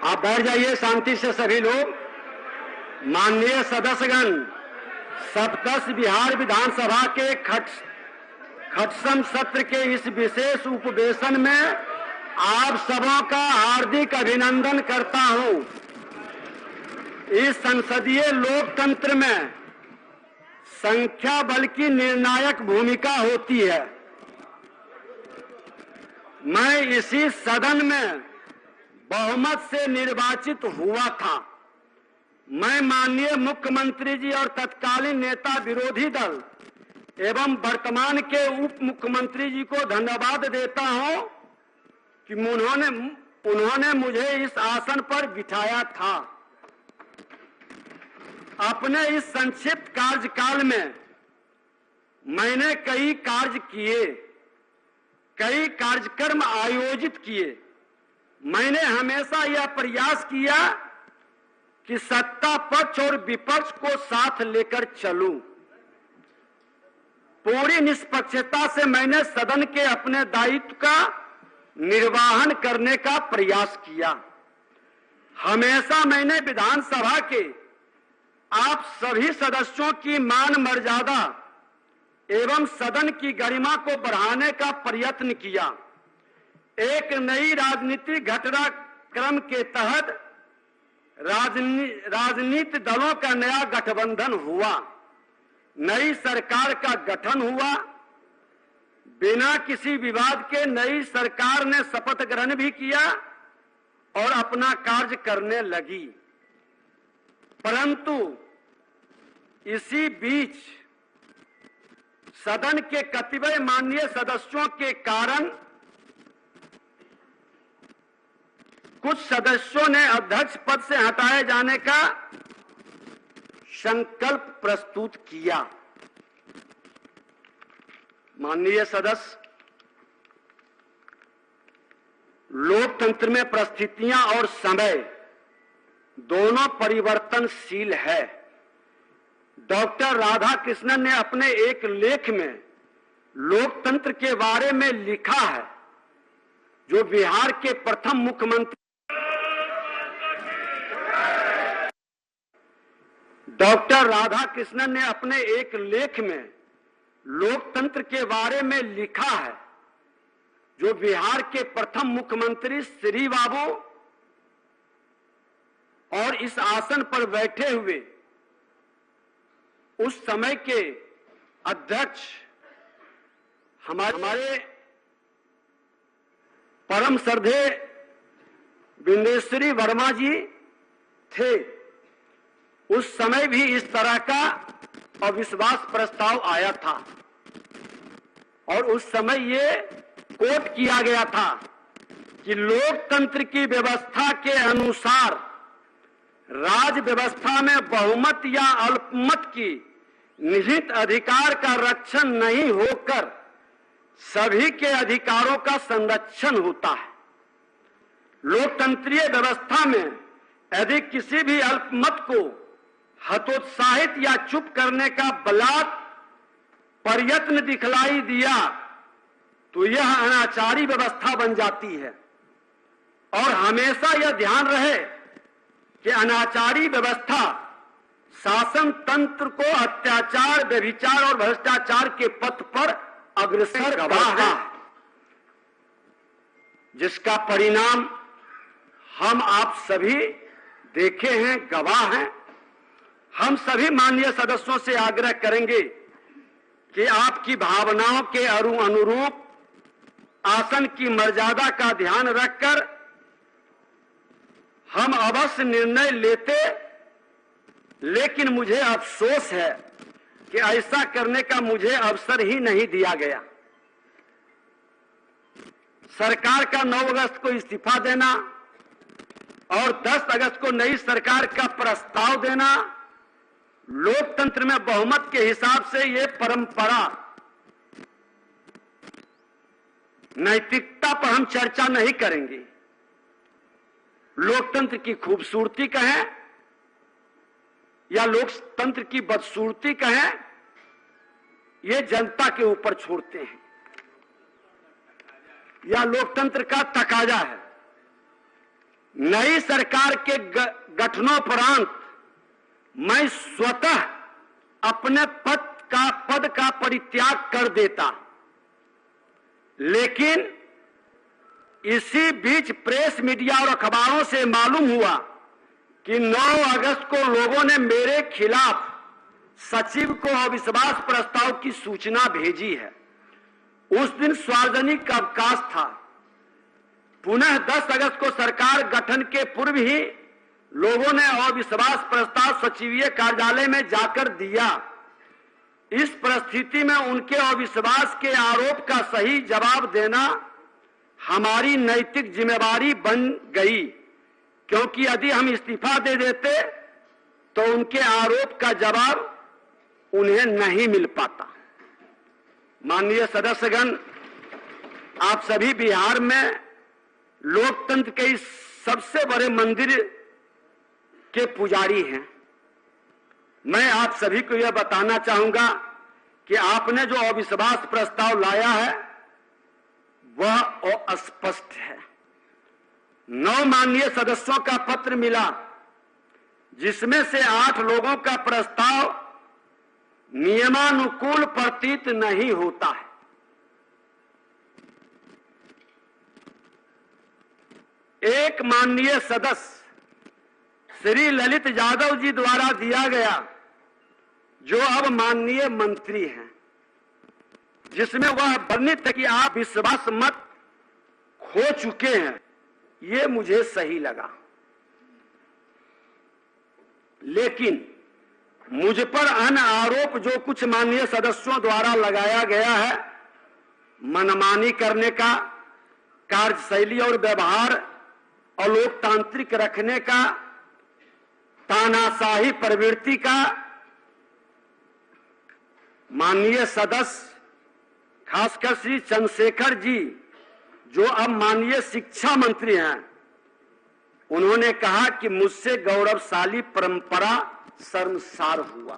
आप बैठ जाइए शांति से सभी लोग। माननीय सदस्यगण, सप्तश बिहार विधानसभा के खटसम सत्र के इस विशेष उपवेशन में आप सबों का हार्दिक अभिनंदन करता हूं। इस संसदीय लोकतंत्र में संख्या बल की निर्णायक भूमिका होती है। मैं इसी सदन में बहुमत से निर्वाचित हुआ था। मैं माननीय मुख्यमंत्री जी और तत्कालीन नेता विरोधी दल एवं वर्तमान के उप मुख्यमंत्री जी को धन्यवाद देता हूं कि उन्होंने मुझे इस आसन पर बिठाया था। अपने इस संक्षिप्त कार्यकाल में मैंने कई कार्य किए, कई कार्यक्रम आयोजित किए। मैंने हमेशा यह प्रयास किया कि सत्ता पक्ष और विपक्ष को साथ लेकर चलूं। पूरी निष्पक्षता से मैंने सदन के अपने दायित्व का निर्वहन करने का प्रयास किया। हमेशा मैंने विधानसभा के आप सभी सदस्यों की मान मर्यादा एवं सदन की गरिमा को बढ़ाने का प्रयत्न किया। एक नई राजनीतिक घटनाक्रम के तहत राजनीतिक दलों का नया गठबंधन हुआ, नई सरकार का गठन हुआ। बिना किसी विवाद के नई सरकार ने शपथ ग्रहण भी किया और अपना कार्य करने लगी। परंतु इसी बीच सदन के कतिपय माननीय सदस्यों के कारण कुछ सदस्यों ने अध्यक्ष पद से हटाए जाने का संकल्प प्रस्तुत किया। माननीय सदस्य, लोकतंत्र में परिस्थितियां और समय दोनों परिवर्तनशील है। डॉक्टर राधाकृष्णन ने अपने एक लेख में लोकतंत्र के बारे में लिखा है, जो बिहार के प्रथम मुख्यमंत्री डॉक्टर राधाकृष्णन ने अपने एक लेख में लोकतंत्र के बारे में लिखा है, जो बिहार के प्रथम मुख्यमंत्री श्री बाबू और इस आसन पर बैठे हुए उस समय के अध्यक्ष हमारे परम श्रद्धेय बिंदेश्वरी वर्मा जी थे। उस समय भी इस तरह का अविश्वास प्रस्ताव आया था और उस समय ये कोट किया गया था कि लोकतंत्र की व्यवस्था के अनुसार राज व्यवस्था में बहुमत या अल्पमत की निहित अधिकार का रक्षण नहीं होकर सभी के अधिकारों का संरक्षण होता है। लोकतंत्रीय व्यवस्था में यदि किसी भी अल्पमत को हतोत्साहित या चुप करने का बलात् प्रयत्न दिखलाई दिया तो यह अनाचारी व्यवस्था बन जाती है। और हमेशा यह ध्यान रहे कि अनाचारी व्यवस्था शासन तंत्र को अत्याचार, व्यभिचार और भ्रष्टाचार के पथ पर अग्रसर करता है, जिसका परिणाम हम आप सभी देखे हैं, गवाह हैं। हम सभी माननीय सदस्यों से आग्रह करेंगे कि आपकी भावनाओं के अनुरूप आसन की मर्यादा का ध्यान रखकर हम अवश्य निर्णय लेते, लेकिन मुझे अफसोस है कि ऐसा करने का मुझे अवसर ही नहीं दिया गया। सरकार का 9 अगस्त को इस्तीफा देना और 10 अगस्त को नई सरकार का प्रस्ताव देना, लोकतंत्र में बहुमत के हिसाब से ये परंपरा, नैतिकता पर हम चर्चा नहीं करेंगे। लोकतंत्र की खूबसूरती कहें या लोकतंत्र की बदसूरती कहें, ये जनता के ऊपर छोड़ते हैं, या लोकतंत्र का तकाजा है। नई सरकार के गठनोपरांत मैं स्वतः अपने पद का परित्याग कर देता, लेकिन इसी बीच प्रेस मीडिया और अखबारों से मालूम हुआ कि 9 अगस्त को लोगों ने मेरे खिलाफ सचिव को अविश्वास प्रस्ताव की सूचना भेजी है। उस दिन सार्वजनिक अवकाश था। पुनः 10 अगस्त को सरकार गठन के पूर्व ही लोगों ने अविश्वास प्रस्ताव सचिवीय कार्यालय में जाकर दिया। इस परिस्थिति में उनके अविश्वास के आरोप का सही जवाब देना हमारी नैतिक जिम्मेदारी बन गई, क्योंकि यदि हम इस्तीफा दे देते तो उनके आरोप का जवाब उन्हें नहीं मिल पाता। माननीय सदस्यगण, आप सभी बिहार में लोकतंत्र के इस सबसे बड़े मंदिर के पुजारी हैं। मैं आप सभी को यह बताना चाहूंगा कि आपने जो अविश्वास प्रस्ताव लाया है वह अस्पष्ट है। 9 माननीय सदस्यों का पत्र मिला, जिसमें से 8 लोगों का प्रस्ताव नियमानुकूल प्रतीत नहीं होता है। एक माननीय सदस्य श्री ललित यादव जी द्वारा दिया गया, जो अब माननीय मंत्री हैं, जिसमें वह वर्णित है कि आप विश्वास मत खो चुके हैं। ये मुझे सही लगा, लेकिन मुझ पर अन्य आरोप जो कुछ माननीय सदस्यों द्वारा लगाया गया है, मनमानी करने का, कार्यशैली और व्यवहार अलोकतांत्रिक रखने का, तानाशाही प्रवृत्ति का, माननीय सदस्य खासकर श्री चंद्रशेखर जी, जो अब माननीय शिक्षा मंत्री हैं, उन्होंने कहा कि मुझसे गौरवशाली परंपरा शर्मसार हुआ।